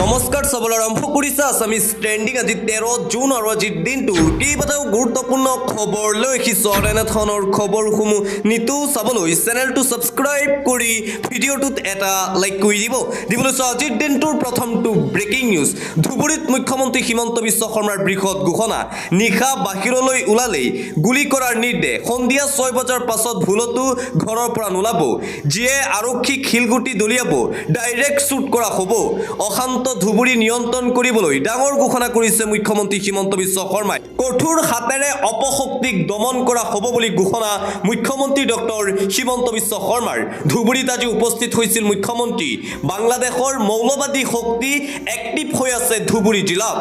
নমস্কাৰ সবল আৰম্ভ কৰিছে আছামিজ ট্ৰেণ্ডিং আজি 13 জুন আৰু আজিৰ দিনটোৰ কেইবাটাও গুৰুত্বপূৰ্ণ খবৰ লৈ আহিছো এনেধৰণৰ খবৰসমূহ নিতৌ চাবলৈ চেনেলটো ছাবস্ক্ৰাইব কৰি ভিডিঅ'টোত এটা লাইক কৰি দিবলৈ আজিৰ দিনটোৰ প্ৰথমটো ব্ৰেকিং নিউজ ধুবুৰীত মুখ্যমন্ত্ৰী হিমন্ত বিশ্ব শৰ্মাৰ বৃহৎ ঘোষণা নিশা বাহিৰলৈ ওলালেই গুলি কৰাৰ নিৰ্দেশ সন্ধিয়া 6 বজাৰ পাছত ভুলতো ঘৰৰ পৰা নোলাব যিয়ে আৰক্ষীক শিলগুটি দলিয়াব ডাইৰেক্ট শ্বুট কৰা হ'ব অশান্ত ধুবুৰী নিয়ন্ত্ৰণ কৰিবলৈ ডাঙৰ ঘোষণা কৰিছে মুখ্যমন্ত্ৰী হিমন্ত বিশ্ব শৰ্মাই কঠোৰ হাতেৰে অপশক্তিক দমন কৰা হ'ব বুলি ঘোষণা মুখ্যমন্ত্ৰী ডক্টৰ হিমন্ত বিশ্ব শৰ্মাৰ ধুবুৰীত আজি উপস্থিত হৈছিল মুখ্যমন্ত্ৰী বাংলাদেশৰ মৌলবাদী শক্তি এক্টিভ হৈ আছে ধুবুৰী জিলাত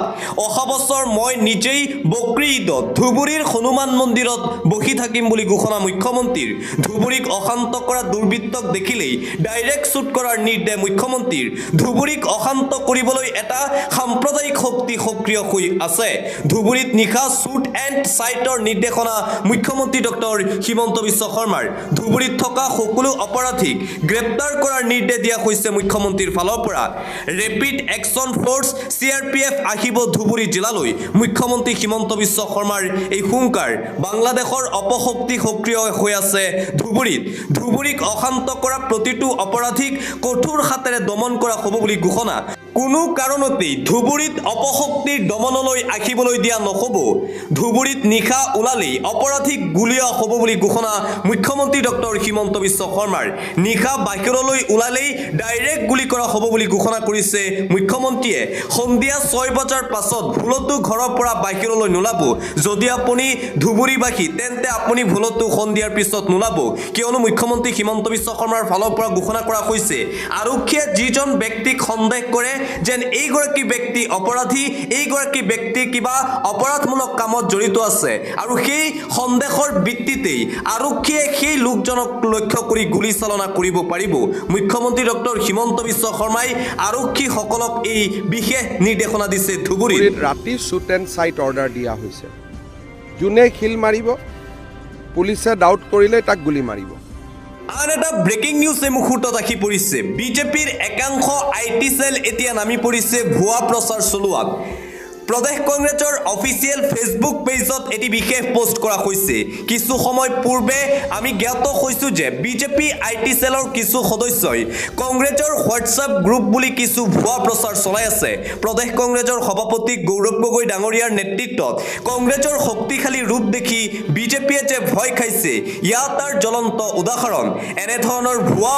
অহা বছৰ মই নিজেই বকৰি ঈদত ধুবুৰীৰ হনুমান মন্দিৰত বহি থাকিম বুলি ঘোষণা মুখ্যমন্ত্ৰীৰ ধুবুৰীক অশান্ত কৰা দুৰ্বৃত্তক দেখিলেই ডাইৰেক্ট শ্বুট কৰাৰ নিৰ্দেশ মুখ্যমন্ত্ৰীৰ ধুবুৰীক অশান্ত কৰিবলৈ এটা সাম্প্ৰদায়িক শক্তি সক্ৰিয় হৈ আছে ধুবুৰীত নিশা শ্বুট এণ্ড সাইটৰ নিৰ্দেশনা মুখ্যমন্ত্ৰী ডক্টৰ হিমন্ত বিশ্ব শৰ্মাৰ ধুবুৰীত থকা সকলো অপৰাধীক গ্ৰেপ্তাৰ কৰাৰ নিৰ্দেশ দিয়া হৈছে মুখ্যমন্ত্ৰীৰ ফালৰ পৰা ৰেপিড একশ্যন ফ'ৰ্চ CRPF আহিব ধুবুৰী জিলালৈ মুখ্যমন্ত্ৰী হিমন্ত বিশ্ব শৰ্মাৰ এই হুংকাৰ বাংলাদেশৰ অপশক্তি সক্ৰিয় হৈ আছে ধুবুৰীক অশান্ত কৰা প্ৰতিটো অপৰাধীক কঠোৰ হাতেৰে দমন কৰা হ'ব বুলি ঘোষণা কোনো কাৰণতেই ধুবুৰীত অপশক্তিৰ দমনলৈ আহিবলৈ দিয়া নহ'ব ধুবুৰীত নিশা ওলালেই অপৰাধীক গুলীয়া হ'ব বুলি ঘোষণা মুখ্যমন্ত্ৰী ডক্টৰ হিমন্ত বিশ্ব শৰ্মাৰ নিশা বাহিৰলৈ ওলালেই ডাইৰেক্ট গুলি কৰা হ'ব বুলি ঘোষণা কৰিছে মুখ্যমন্ত্ৰীয়ে সন্ধিয়া 6 বজাৰ পাছত ভুলতো ঘৰৰ পৰা বাহিৰলৈ নোলাব যদি আপুনি ধুবুৰীবাসী তেন্তে আপুনি ভুলতো সন্ধিয়াৰ পিছত নোলাব কিয়নো মুখ্যমন্ত্ৰী হিমন্ত বিশ্ব শৰ্মাৰ ফালৰ পৰা ঘোষণা কৰা হৈছে আৰক্ষীয়ে যিজন ব্যক্তিক সন্দেহ কৰে যেন এইগৰাকী ব্যক্তি অপৰাধী এইগৰাকী ব্যক্তি কিবা অপৰাধমূলক কামত জড়িত আছে আৰু সেই সন্দেহৰ ভিত্তিতেই আৰক্ষীয়ে সেই লোকজনক লক্ষ্য কৰি গুলি চালনা কৰিব পাৰিব মুখ্যমন্ত্ৰী ডক্টৰ হিমন্ত বিশ্ব শৰ্মাই আৰক্ষীসকলক এই বিশেষ নিৰ্দেশনা দিছে ধুবুৰীত ৰাতি শ্বুট এণ্ড সাইট অৰ্ডাৰ দিয়া হৈছে যোনে শিল মাৰিব পুলিচে ডাউট কৰিলে তাক গুলি মাৰিব আন এটা ব্ৰেকিং নিউজ এই মুহূৰ্তত আহি পৰিছে বিজেপিৰ একাংশ IT সেল এতিয়া নামি পৰিছে ভুৱা প্ৰচাৰ চলোৱাত প্ৰদেশ কংগ্ৰেছৰ অফিচিয়েল ফেচবুক পেজত এটি বিশেষ পোষ্ট কৰা হৈছে কিছু সময় পূৰ্বে আমি জ্ঞাত হৈছো যে বিজেপি IT সেলৰ কিছু সদস্যই কংগ্ৰেছৰ হোৱাটছআপ গ্ৰুপ বুলি কিছু ভুৱা প্ৰচাৰ চলাই আছে প্ৰদেশ কংগ্ৰেছৰ সভাপতি গৌৰৱ গগৈ ডাঙৰীয়াৰ নেতৃত্বত কংগ্ৰেছৰ শক্তিশালী ৰূপ দেখি বিজেপিয়ে যে ভয় খাইছে ইয়াত তাৰ জ্বলন্ত উদাহৰণ এনে ধৰণৰ ভুৱা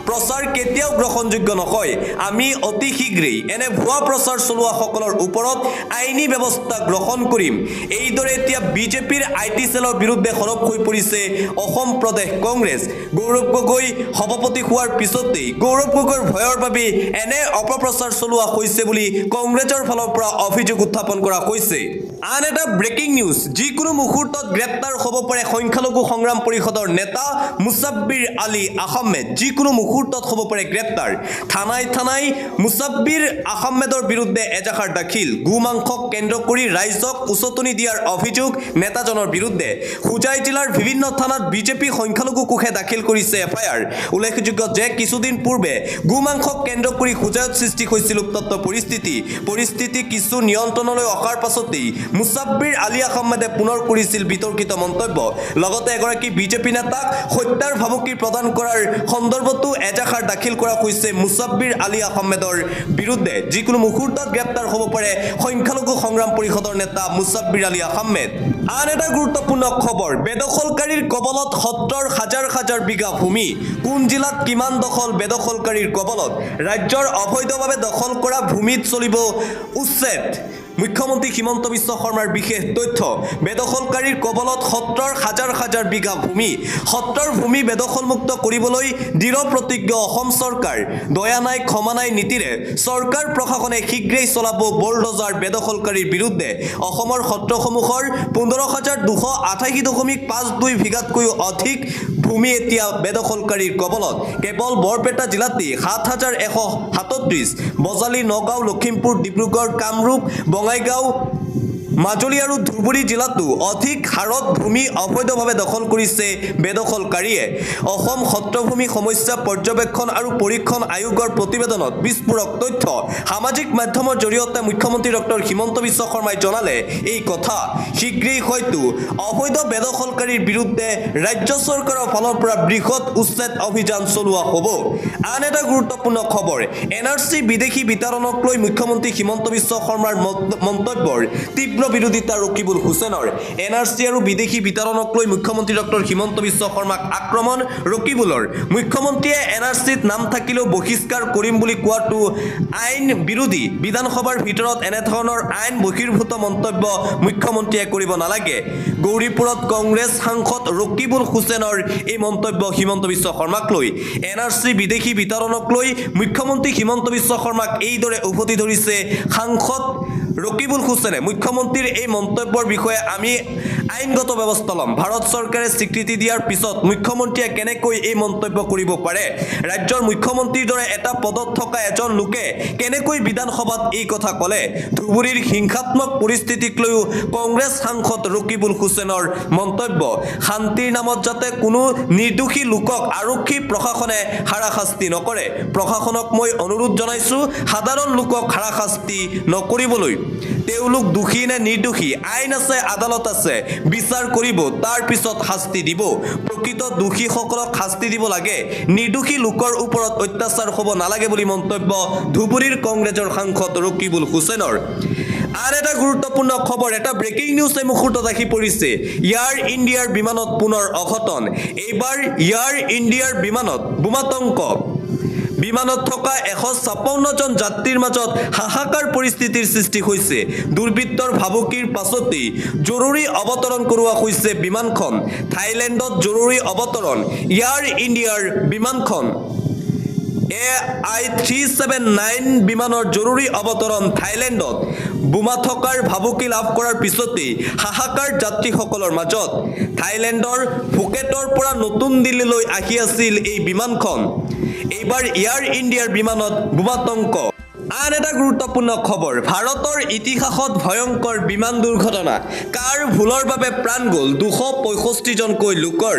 প্ৰচাৰ কেতিয়াও গ্ৰহণযোগ্য নহয় আমি অতি শীঘ্ৰেই এনে ভুৱা প্ৰচাৰ চলোৱাসকলৰ ওপৰত আইনী ব্যৱস্থা গ্ৰহণ কৰিম এইদৰে এতিয়া বিজেপিৰ IT সেলৰ বিৰুদ্ধে সৰব হৈ পৰিছে অসম প্ৰদেশ কংগ্ৰেছ গৌৰৱ গগৈ সভাপতি হোৱাৰ পিছতেই গৌৰৱ গগৈৰ ভয়ৰ বাবে এনে অপপ্ৰচাৰ চলোৱা হৈছে বুলি কংগ্ৰেছৰ ফালৰ পৰা অভিযোগ উত্থাপন কৰা হৈছে আন এটা ব্ৰেকিং নিউজ যিকোনো মুহূৰ্তত গ্ৰেপ্তাৰ হ'ব পাৰে সংখ্যালঘু সংগ্ৰাম পৰিষদৰ নেতা মুছাব্বিৰ আলী আহমেদ যিকোনো মুহূৰ্তত হ'ব পাৰে গ্ৰেপ্তাৰ থানাই মুছাব্বিৰ আহমেদৰ বিৰুদ্ধে এজাহাৰ দাখিল গোমাংসক কেন্দ্ৰ কৰি ৰাইজক উচতনি দিয়াৰ অভিযোগ নেতাজনৰ বিৰুদ্ধে হুজাই জিলাৰ বিভিন্ন থানাত বিজেপি সংখ্যালঘু কোষে দাখিল কৰিছে FIR উল্লেখযোগ্য যে কিছুদিন পূৰ্বে গোমাংসক কেন্দ্ৰ কৰি হুজাইত সৃষ্টি হৈছিল উত্তপ্ত পৰিস্থিতি কিছু নিয়ন্ত্ৰণলৈ অহাৰ পাছতেই মুছাব্বিৰ আলী আহমেদে পুনৰ কৰিছিল বিতৰ্কিত মন্তব্য লগতে এগৰাকী বিজেপি নেতাক হত্যাৰ ভাবুকি প্ৰদান কৰাৰ সন্দৰ্ভতো এজাহাৰ দাখিল কৰা হৈছে মুছাব্বিৰ আলী আহমেদৰ বিৰুদ্ধে যিকোনো মুহূৰ্তত গ্ৰেপ্তাৰ হ'ব পাৰে সংখ্যালঘু সংগ্ৰাম পৰিষদৰ নেতা মুছাব্বিৰ আলী আহমেদ আন এটা গুৰুত্বপূৰ্ণ খবৰ বেদখলকাৰীৰ কবলত সত্ৰৰ হাজাৰ বিঘা ভূমি কোন জিলাত কিমান দখল বেদখলকাৰীৰ কবলত ৰাজ্যৰ অবৈধভাৱে দখল কৰা ভূমিত চলিব উচ্ছেদ মুখ্যমন্ত্ৰী হিমন্ত বিশ্ব শৰ্মাৰ বিশেষ তথ্য বেদখলকাৰীৰ কবলত সত্ৰৰ হাজাৰ বিঘা ভূমি সত্ৰৰ ভূমি বেদখলমুক্ত কৰিবলৈ দৃঢ় প্ৰতিজ্ঞ অসম চৰকাৰ দয়া নাই ক্ষমা নাই নীতিৰে চৰকাৰ প্ৰশাসনে শীঘ্ৰেই চলাব বলডজাৰ বেদখলকাৰীৰ বিৰুদ্ধে অসমৰ সত্ৰসমূহৰ 15,288.52 বিঘাতকৈও অধিক ভূমি এতিয়া বেদখলকাৰীৰ কবলত কেৱল বৰপেটা জিলাতেই 7,137 বজালী নগাঁও লখিমপুৰ ডিব্ৰুগড় কামৰূপ বঙাইগাঁও মাজুলী আৰু ধুবুৰী জিলাতো অধিক হাৰত ভূমি অবৈধভাৱে দখল কৰিছে বেদখলকাৰীয়ে অসম সত্ৰভূমি সমস্যা পৰ্যবেক্ষণ আৰু পৰীক্ষণ আয়োগৰ প্ৰতিবেদনত বিস্ফোৰক তথ্য সামাজিক মাধ্যমৰ জৰিয়তে মুখ্যমন্ত্ৰী ডক্টৰ হিমন্ত বিশ্ব শৰ্মাই জনালে এই কথা শীঘ্ৰেই হয়তো অবৈধ বেদখলকাৰীৰ বিৰুদ্ধে ৰাজ্য চৰকাৰৰ ফালৰ পৰা বৃহৎ উচ্ছেদ অভিযান চলোৱা হ'ব আন এটা গুৰুত্বপূৰ্ণ খবৰ এনআৰসি বিদেশী বিতৰণক লৈ মুখ্যমন্ত্ৰী হিমন্ত বিশ্ব শৰ্মাৰ মন্তব্যৰ তীব্ৰ বিৰোধিতা ৰকিবুল হুছেইনৰ এনআৰসি আৰু বিদেশী বিতৰণক লৈ মুখ্যমন্ত্ৰী ডক্টৰ হিমন্ত বিশ্ব শৰ্মাক আক্ৰমণ ৰকিবুলৰ মুখ্যমন্ত্ৰীয়ে এনআৰসিত নাম থাকিলেও বহিষ্কাৰ কৰিম বুলি কোৱাটো আইন বিৰোধী বিধানসভাৰ ভিতৰত এনেধৰণৰ আইন বহিৰ্ভূত মন্তব্য মুখ্যমন্ত্ৰীয়ে কৰিব নালাগে গৌৰীপুৰত কংগ্ৰেছ সাংসদ ৰকিবুল হুছেইনৰ এই মন্তব্য হিমন্ত বিশ্ব শৰ্মাক লৈ এনআৰসি বিদেশী বিতৰণক লৈ মুখ্যমন্ত্ৰী হিমন্ত বিশ্ব শৰ্মাক এইদৰে উভতি ধৰিছে সাংসদ ৰকিবুল হুছেইনে মুখ্যমন্ত্ৰীৰ এই মন্তব্যৰ বিষয়ে আমি আইনগত ব্যৱস্থা ল'ম ভাৰত চৰকাৰে স্বীকৃতি দিয়াৰ পিছত মুখ্যমন্ত্ৰীয়ে কেনেকৈ এই মন্তব্য কৰিব পাৰে ৰাজ্যৰ মুখ্যমন্ত্ৰীৰ দৰে এটা পদত থকা এজন লোকে কেনেকৈ বিধানসভাত এই কথা ক'লে ধুবুৰীৰ হিংসাত্মক পৰিস্থিতিক লৈও কংগ্ৰেছ সাংসদ ৰকিবুল হুছেইনৰ মন্তব্য শান্তিৰ নামত যাতে কোনো নিৰ্দোষী লোকক আৰক্ষী প্ৰশাসনে হাৰাশাস্তি নকৰে প্ৰশাসনক মই অনুৰোধ জনাইছোঁ সাধাৰণ লোকক হাৰাশাস্তি নকৰিবলৈ তেওঁলোক দোষী নে নিৰ্দোষী আইন আছে আদালত আছে বিচাৰ কৰিব তাৰ পিছত শাস্তি দিব প্ৰকৃত দোষীসকলক শাস্তি দিব লাগে নিৰ্দোষী লোকৰ ওপৰত অত্যাচাৰ হ'ব নালাগে বুলি মন্তব্য ধুবুৰীৰ কংগ্ৰেছৰ সাংসদ ৰকিবুল হুছেইনৰ আন এটা গুৰুত্বপূৰ্ণ খবৰ এটা ব্ৰেকিং নিউজ এই মুহূৰ্তত আহি পৰিছে এয়াৰ ইণ্ডিয়াৰ বিমানত পুনৰ অঘটন এইবাৰ এয়াৰ ইণ্ডিয়াৰ বিমানত বোমাতংক বিমানত থকা 156 জন যাত্ৰীৰ মাজত হাহাকাৰ পৰিস্থিতিৰ সৃষ্টি হৈছে দুৰ্বৃত্তৰ ভাবুকিৰ পাছতেই জৰুৰী অৱতৰণ কৰোৱা হৈছে বিমানখন থাইলেণ্ডত জৰুৰী অৱতৰণ এয়াৰ ইণ্ডিয়াৰ বিমানখন AI379 বিমানৰ জৰুৰী অৱতৰণ থাইলেণ্ডত বোমা থকাৰ ভাবুকি লাভ কৰাৰ পিছতেই হাহাকাৰ যাত্ৰীসকলৰ মাজত থাইলেণ্ডৰ ফুকেটৰ পৰা নতুন দিল্লীলৈ আহি আছিল এই বিমানখন এইবাৰ এয়াৰ ইণ্ডিয়াৰ বিমানত বোমাতংক আন এটা গুৰুত্বপূৰ্ণ খবৰ ভাৰতৰ ইতিহাসত ভয়ংকৰ বিমান দুৰ্ঘটনা কাৰ ভুলৰ বাবে প্ৰাণ গ'ল 265 জনকৈ লোকৰ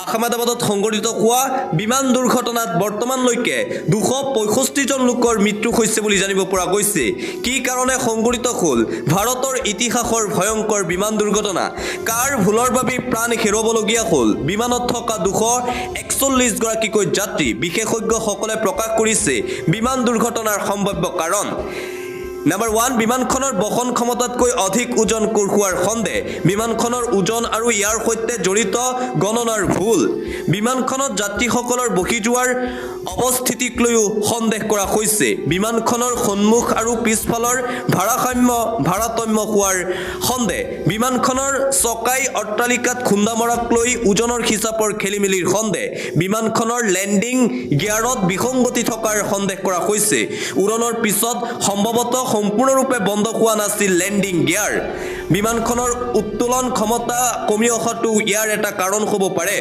আহমেদাবাদত সংঘটিত হোৱা বিমান দুৰ্ঘটনাত বৰ্তমানলৈকে 265 জন লোকৰ মৃত্যু হৈছে বুলি জানিব পৰা গৈছে কি কাৰণে সংঘটিত হ'ল ভাৰতৰ ইতিহাসৰ ভয়ংকৰ বিমান দুৰ্ঘটনা কাৰ ভুলৰ বাবে প্ৰাণ হেৰুৱাবলগীয়া হ'ল বিমানত থকা 241 গৰাকীকৈ যাত্ৰী বিশেষজ্ঞসকলে প্ৰকাশ কৰিছে বিমান দুৰ্ঘটনাৰ সম্ভাৱ্য কাৰণ Number 1 বিমানখনৰ বহন ক্ষমতাতকৈ অধিক ওজন কঢ়িওৱাৰ সন্দেহ বিমানখনৰ ওজন আৰু ইয়াৰ সৈতে জড়িত গণনাৰ ভুল বিমানখনত যাত্ৰীসকলৰ বহি যোৱাৰ অৱস্থিতিক লৈও সন্দেহ কৰা হৈছে বিমানখনৰ সন্মুখ আৰু পিছফালৰ ভাৰসাম্য হোৱাৰ সন্দেহ বিমানখনৰ চকাই অট্টালিকাত খুন্দা মৰাক লৈ ওজনৰ হিচাপৰ খেলিমেলিৰ সন্দেহ বিমানখনৰ লেণ্ডিং গিয়াৰত বিসংগতি থকাৰ সন্দেহ কৰা হৈছে উৰণৰ পিছত সম্ভৱতঃ সম্পূৰ্ণৰূপে বন্ধ হোৱা নাছিল লেণ্ডিং গিয়াৰ বিমানখনৰ উত্তোলন ক্ষমতা কমি অহাটো ইয়াৰ এটা কাৰণ হ'ব পাৰে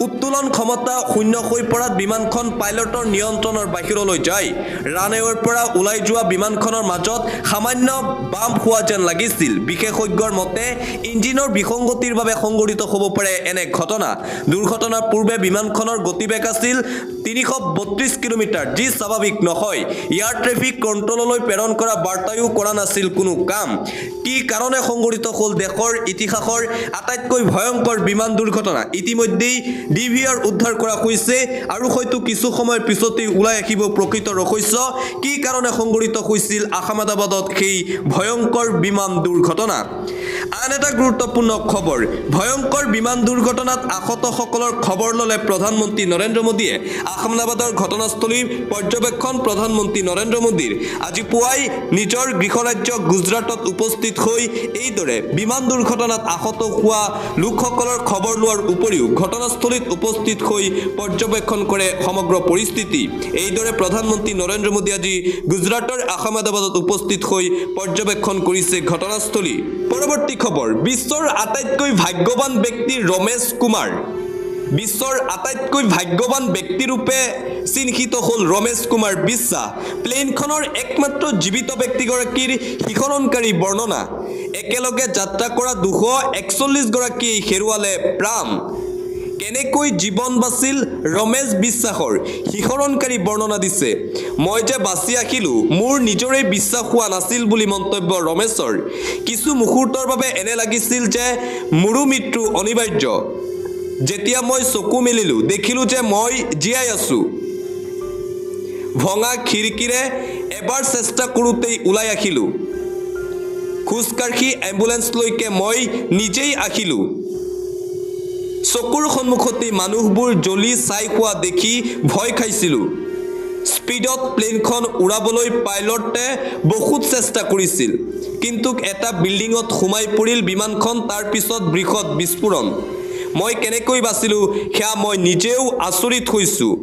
উত্তোলন ক্ষমতা শূন্য হৈ পৰাত বিমানখন পাইলটৰ নিয়ন্ত্ৰণৰ বাহিৰলৈ যায় ৰানৱেৰ পৰা ওলাই যোৱা বিমানখনৰ মাজত সামান্য বাম্প হোৱা যেন লাগিছিল বিশেষজ্ঞৰ মতে ইঞ্জিনৰ বিসংগতিৰ বাবে সংঘটিত হ'ব পাৰে এনে ঘটনা দুৰ্ঘটনাৰ পূৰ্বে বিমানখনৰ গতিবেগ আছিল 332 কিলোমিটাৰ যি স্বাভাৱিক নহয় এয়াৰ ট্ৰেফিক কণ্ট্ৰললৈ প্ৰেৰণ কৰা বাৰ্তায়ো কৰা নাছিল কোনো কাম কি কাৰণে সংঘটিত হ'ল দেশৰ ইতিহাসৰ আটাইতকৈ ভয়ংকৰ বিমান দুৰ্ঘটনা ইতিমধ্যেই ডিভিআৰ উদ্ধাৰ কৰা হৈছে আৰু হয়তো কিছু সময়ৰ পিছতেই ওলাই আহিব প্ৰকৃত ৰহস্য কি কাৰণে সংঘটিত হৈছিল আহমেদাবাদত সেই ভয়ংকৰ বিমান দুৰ্ঘটনা আন এটা গুৰুত্বপূৰ্ণ খবৰ ভয়ংকৰ বিমান দুৰ্ঘটনাত আহতসকলৰ খবৰ ল'লে প্ৰধানমন্ত্ৰী নৰেন্দ্ৰ মোদীয়ে আহমেদাবাদৰ ঘটনাস্থলী পৰ্যবেক্ষণ প্ৰধানমন্ত্ৰী নৰেন্দ্ৰ মোদীৰ আজি পুৱাই নিজৰ গৃহৰাজ্য গুজৰাটত উপস্থিত হৈ এইদৰে বিমান দুৰ্ঘটনাত আহত হোৱা লোকসকলৰ খবৰ লোৱাৰ উপৰিও ঘটনাস্থলীত উপস্থিত হৈ পৰ্যবেক্ষণ কৰে সমগ্ৰ পৰিস্থিতি এইদৰে প্ৰধানমন্ত্ৰী নৰেন্দ্ৰ মোদী আজি গুজৰাটৰ আহমেদাবাদত উপস্থিত হৈ পৰ্যবেক্ষণ কৰিছে ঘটনাস্থলী পৰৱৰ্তী খবৰ বিশ্বৰ আটাইতকৈ ভাগ্যৱান ব্যক্তি ৰমেশ কুমাৰ বিশ্বৰ আটাইতকৈ ভাগ্যৱান ব্যক্তিৰূপে চিহ্নিত হ'ল ৰমেশ কুমাৰ বিশ্বাস। প্লেনখনৰ একমাত্ৰ জীৱিত ব্যক্তিগৰাকীৰ শিখৰণকাৰী বৰ্ণনা। একেলগে যাত্ৰা কৰা 241 গৰাকীয়ে হেৰুৱালে প্ৰাণ। কেনেকৈ জীৱন বাচিল ৰমেশ বিশ্বাসৰ শিখৰণকাৰী বৰ্ণনা দিছে। মই যে বাচি আহিলোঁ মোৰ নিজৰে বিশ্বাস হোৱা নাছিল বুলি মন্তব্য ৰমেশৰ। কিছু মুহূৰ্তৰ বাবে এনে লাগিছিল যে মোৰো মৃত্যু অনিবাৰ্য। যেতিয়া মই চকু মেলিলোঁ দেখিলোঁ যে মই জীয়াই আছোঁ। ভঙা খিৰিকীৰে এবাৰ চেষ্টা কৰোঁতেই ওলাই আহিলোঁ। খোজকাঢ়ি এম্বুলেন্সলৈকে মই নিজেই আহিলোঁ। চকুৰ সন্মুখতেই মানুহবোৰ জ্বলি ছাই হোৱা দেখি ভয় খাইছিলোঁ। স্পীডত প্লেনখন উৰাবলৈ পাইলটে বহুত চেষ্টা কৰিছিল, কিন্তু এটা বিল্ডিঙত সোমাই পৰিল বিমানখন। তাৰ পিছত বৃহৎ বিস্ফোৰণ। মই কেনেকৈ বাচিলোঁ সেয়া মই নিজেও আচৰিত হৈছোঁ।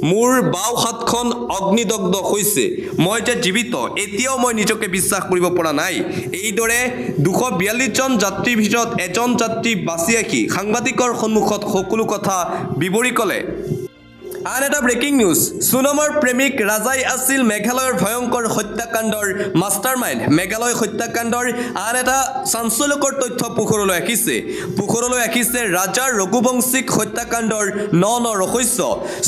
মোৰ বাওঁ হাতখন অগ্নিদগ্ধ হৈছে। মই যে জীৱিত এতিয়াও মই নিজকে বিশ্বাস কৰিব পৰা নাই। এইদৰে 242 জন যাত্ৰীৰ ভিতৰত এজন যাত্ৰী বাচি আহি সাংবাদিকৰ সন্মুখত সকলো কথা বিৱৰি ক'লে। আন এটা ব্ৰেকিং নিউজ। সোনমৰ প্ৰেমিক ৰাজাই আছিল মেঘালয়ৰ ভয়ংকৰ হত্যাকাণ্ডৰ মাষ্টাৰমাইণ্ড। মেঘালয় হত্যাকাণ্ডৰ আন এটা চাঞ্চল্যকৰ তথ্য পোহৰলৈ আহিছে। ৰাজাৰ ৰঘুবংশীক হত্যাকাণ্ডৰ ন ৰহস্য।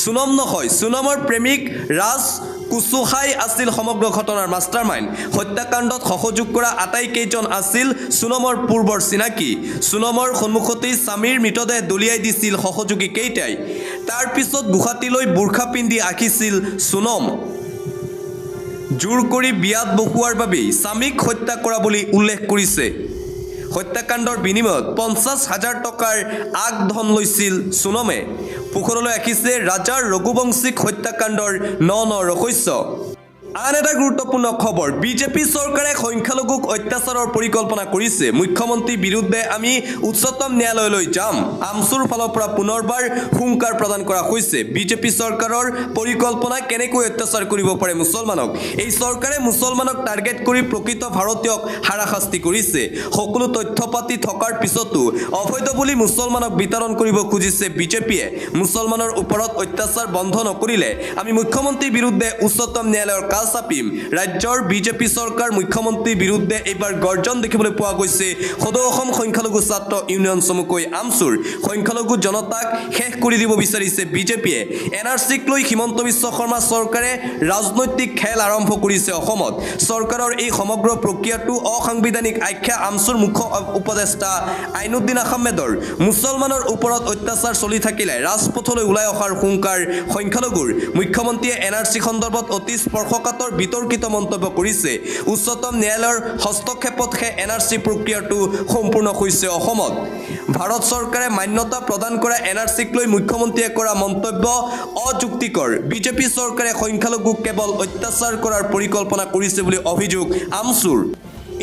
সোনম নহয়, সোনমৰ প্ৰেমিক ৰাজ কুচুহাই আছিল সমগ্ৰ ঘটনাৰ মাষ্টাৰমাইণ্ড। হত্যাকাণ্ডত সহযোগ কৰা আটাইকেইজন আছিল সোনমৰ পূৰ্বৰ চিনাকি। সোনমৰ সন্মুখতেই স্বামীৰ মৃতদেহ দলিয়াই দিছিল সহযোগী কেইটাই। তাৰ পিছত গুৱাহাটীলৈ বোৰ্খা পিন্ধি আহিছিল সোনম। জোৰ কৰি বিয়াত বহোৱাৰ বাবেই স্বামীক হত্যা কৰা বুলি উল্লেখ কৰিছে। হত্যাকাণ্ডৰ বিনিময়ত 50,000 টকাৰ আগধন লৈছিল সোনমে। পোহৰলৈ আহিছে ৰাজাৰ ৰঘুবংশীক হত্যাকাণ্ডৰ ন ৰহস্য। আন এটা গুৰুত্বপূৰ্ণ খবৰ। বিজেপি চৰকাৰে সংখ্যালঘুক অত্যাচাৰৰ পৰিকল্পনা কৰিছে। মুখ্যমন্ত্ৰীৰ বিৰুদ্ধে আমি উচ্চতম ন্যায়ালয়লৈ যাম। আমছুৰ ফালৰ পৰা পুনৰবাৰ হুংকাৰ প্ৰদান কৰা হৈছে। বিজেপি চৰকাৰৰ পৰিকল্পনা কেনেকৈ অত্যাচাৰ কৰিব পাৰে মুছলমানক। এই চৰকাৰে মুছলমানক টাৰ্গেট কৰি প্ৰকৃত ভাৰতীয়ক হাৰাশাস্তি কৰিছে। সকলো তথ্য পাতি থকাৰ পিছতো অবৈধ বুলি মুছলমানক বিতৰণ কৰিব খুজিছে বিজেপিয়ে। মুছলমানৰ ওপৰত অত্যাচাৰ বন্ধ নকৰিলে আমি মুখ্যমন্ত্ৰীৰ বিৰুদ্ধে উচ্চতম ন্যায়ালয়ৰ চাপিম। ৰাজ্যৰ বিজেপি চৰকাৰ মুখ্যমন্ত্ৰীৰ বিৰুদ্ধে এইবাৰ গৰ্জন দেখিবলৈ পোৱা গৈছে। সদৌ অসম সংখ্যালঘু ছাত্ৰ ইউনিয়ন চমুকৈ আমছুৰ। সংখ্যালঘু জনতাক শেষ কৰি দিব বিচাৰিছে বিজেপিয়ে। NRCক লৈ হিমন্ত বিশ্ব শৰ্মা চৰকাৰে ৰাজনৈতিক খেল আৰম্ভ কৰিছে অসমত। চৰকাৰৰ এই সমগ্ৰ প্ৰক্ৰিয়াটো অসাংবিধানিক আখ্যা আমছুৰ মুখ্য উপদেষ্টা আইনুদ্দিন আহমেদৰ। মুছলমানৰ ওপৰত অত্যাচাৰ চলি থাকিলে ৰাজপথলৈ ওলাই অহাৰ হুংকাৰ সংখ্যালঘুৰ। মুখ্যমন্ত্ৰীয়ে NRC সন্দৰ্ভত অতি স্পৰ্শকাতৰ বিতৰ্কিত মন্তব্য কৰিছে। উচ্চতম ন্যায়ালয়ৰ হস্তক্ষেপতহে NRC প্ৰক্ৰিয়াটো সম্পূৰ্ণ হৈছে অসমত। ভাৰত চৰকাৰে মান্যতা প্ৰদান কৰা NRCক লৈ মুখ্যমন্ত্ৰীয়ে কৰা মন্তব্য অযুক্তিকৰ। বিজেপি চৰকাৰে সংখ্যালঘুক কেৱল অত্যাচাৰ কৰাৰ পৰিকল্পনা কৰিছে বুলি অভিযোগ আমছুৰ।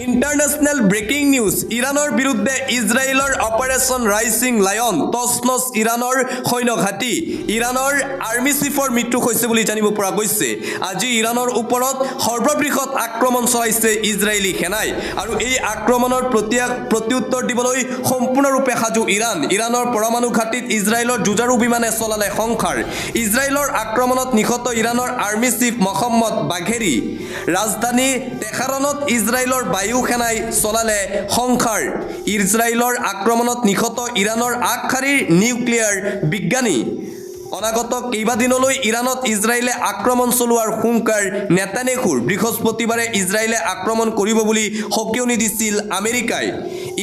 International breaking news. ইৰাণৰ বিৰুদ্ধে ইজৰাইলৰ অপাৰেশ্যন ৰাইজিং লায়ন। তছনছ ইৰাণৰ সৈন্য ঘাটি। ইৰাণৰ আৰ্মি চিফৰ মৃত্যু হৈছে বুলি জানিব পৰা গৈছে। আজি ইৰাণৰ ওপৰত সৰ্ববৃহৎ আক্ৰমণ চলাইছে ইজৰাইলী সেনাই আৰু এই আক্ৰমণৰ প্ৰত্যুত্তৰ দিবলৈ সম্পূৰ্ণৰূপে সাজু ইৰাণ। ইৰাণৰ পৰমাণু ঘাটিত ইজৰাইলৰ যুঁজাৰু বিমানে চলালে সংহাৰ। ইজৰাইলৰ আক্ৰমণত নিহত ইৰাণৰ আৰ্মি চিফ মহম্মদ বাঘেৰী। ৰাজধানী তেহৰানত ইজৰাইলৰ বায়ু সেনাই চলালে সংহাৰ। ইজৰাইলৰ আক্ৰমণত নিহত ইৰাণৰ আগশাৰীৰ নিউক্লিয়াৰ বিজ্ঞানী। অনাগত কেইবাদিনলৈ ইৰাণত ইজৰাইলে আক্ৰমণ চলোৱাৰ হুংকাৰ নেতান্যাহুৰ। বৃহস্পতিবাৰে ইজৰাইলে আক্ৰমণ কৰিব বুলি সকীয়নি দিছিল আমেৰিকাই।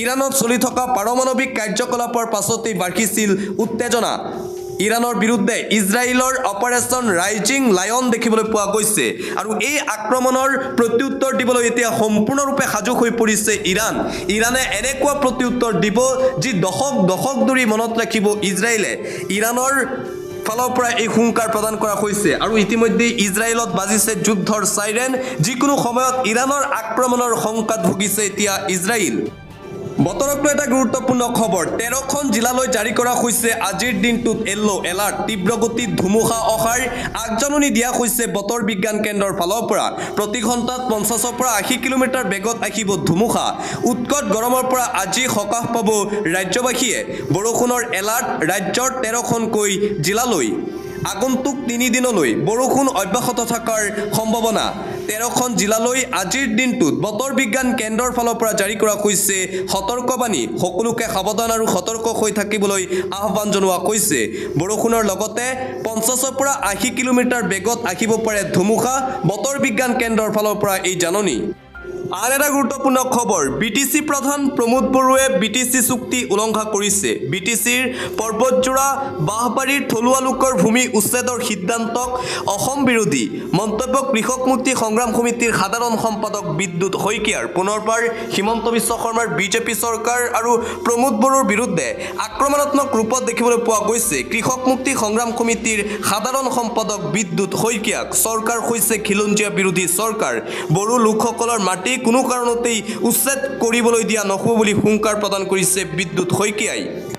ইৰাণত চলি থকা পাৰমাণৱিক কাৰ্যকলাপৰ পাছতেই বাঢ়িছিল উত্তেজনা। ইৰাণৰ বিৰুদ্ধে ইজৰাইলৰ অপাৰেশ্যন ৰাইজিং লায়ন দেখিবলৈ পোৱা গৈছে আৰু এই আক্ৰমণৰ প্ৰত্যুত্তৰ দিবলৈ এতিয়া সম্পূৰ্ণৰূপে সাজু হৈ পৰিছে ইৰাণ। ইৰাণে এনেকুৱা প্ৰত্যুত্তৰ দিব যি দশক ধৰি মনত ৰাখিব ইজৰাইলে। ইৰাণৰ ফালৰ পৰা এই হুংকাৰ প্ৰদান কৰা হৈছে আৰু ইতিমধ্যে ইজৰাইলত বাজিছে যুদ্ধৰ চাইৰেন। যিকোনো সময়ত ইৰাণৰ আক্ৰমণৰ শংকাত ভুগিছে এতিয়া ইজৰাইল। বতৰক লৈ এটা গুৰুত্বপূৰ্ণ খবৰ 13খন জিলালৈ জাৰি কৰা হৈছে আজিৰ দিনটোত য়েল্লো এলাৰ্ট তীব্ৰ গতিত ধুমুহা অহাৰ আগজাননী দিয়া হৈছে বতৰ বিজ্ঞান কেন্দ্ৰৰ ফালৰ পৰা প্ৰতি ঘণ্টাত 50ৰ পৰা 80 কিলোমিটাৰ বেগত আহিব ধুমুহা উৎকট গৰমৰ পৰা আজি সকাহ পাব ৰাজ্যবাসীয়ে বৰষুণৰ এলাৰ্ট ৰাজ্যৰ 13খনকৈ জিলালৈ আগন্তুক 3 দিনলৈ বৰষুণ অব্যাহত থকাৰ সম্ভাৱনা 13খন জিলালৈ আজিৰ দিনটোত বতৰ বিজ্ঞান কেন্দ্ৰৰ ফালৰ পৰা জাৰি কৰা হৈছে সতৰ্কবাণী সকলোকে সাৱধান আৰু সতৰ্ক হৈ থাকিবলৈ আহ্বান জনোৱা হৈছে বৰষুণৰ লগতে 50ৰ পৰা 80 কিলোমিটাৰ বেগত আহিব পাৰে ধুমুহা বতৰ বিজ্ঞান কেন্দ্ৰৰ ফালৰ পৰা এই জাননী আন এটা গুৰুত্বপূৰ্ণ খবৰ বিটিচি প্ৰধান প্ৰমোদ বড়োৱে বিটিচি চুক্তি উলংঘা কৰিছে বিটিচিৰ পৰ্বতজোৰা বাহবাৰীৰ থলুৱা লোকৰ ভূমি উচ্ছেদৰ সিদ্ধান্তক অসম বিৰোধী মন্তব্য কৃষক মুক্তি সংগ্ৰাম সমিতিৰ সাধাৰণ সম্পাদক বিদ্যুৎ শইকীয়াৰ পুনৰবাৰ হিমন্ত বিশ্ব শৰ্মাৰ বিজেপি চৰকাৰ আৰু প্ৰমোদ বড়োৰ বিৰুদ্ধে আক্ৰমণাত্মক ৰূপত দেখিবলৈ পোৱা গৈছে কৃষক মুক্তি সংগ্ৰাম সমিতিৰ সাধাৰণ সম্পাদক বিদ্যুৎ শইকীয়াক চৰকাৰ হৈছে খিলঞ্জীয়া বিৰোধী চৰকাৰ বড়ো লোকসকলৰ মাটি কোনো কাৰণতেই উচ্ছেদ কৰিবলৈ দিয়া নহ'ব বুলি হুংকাৰ প্ৰদান কৰিছে বিদ্যুৎ শইকীয়াই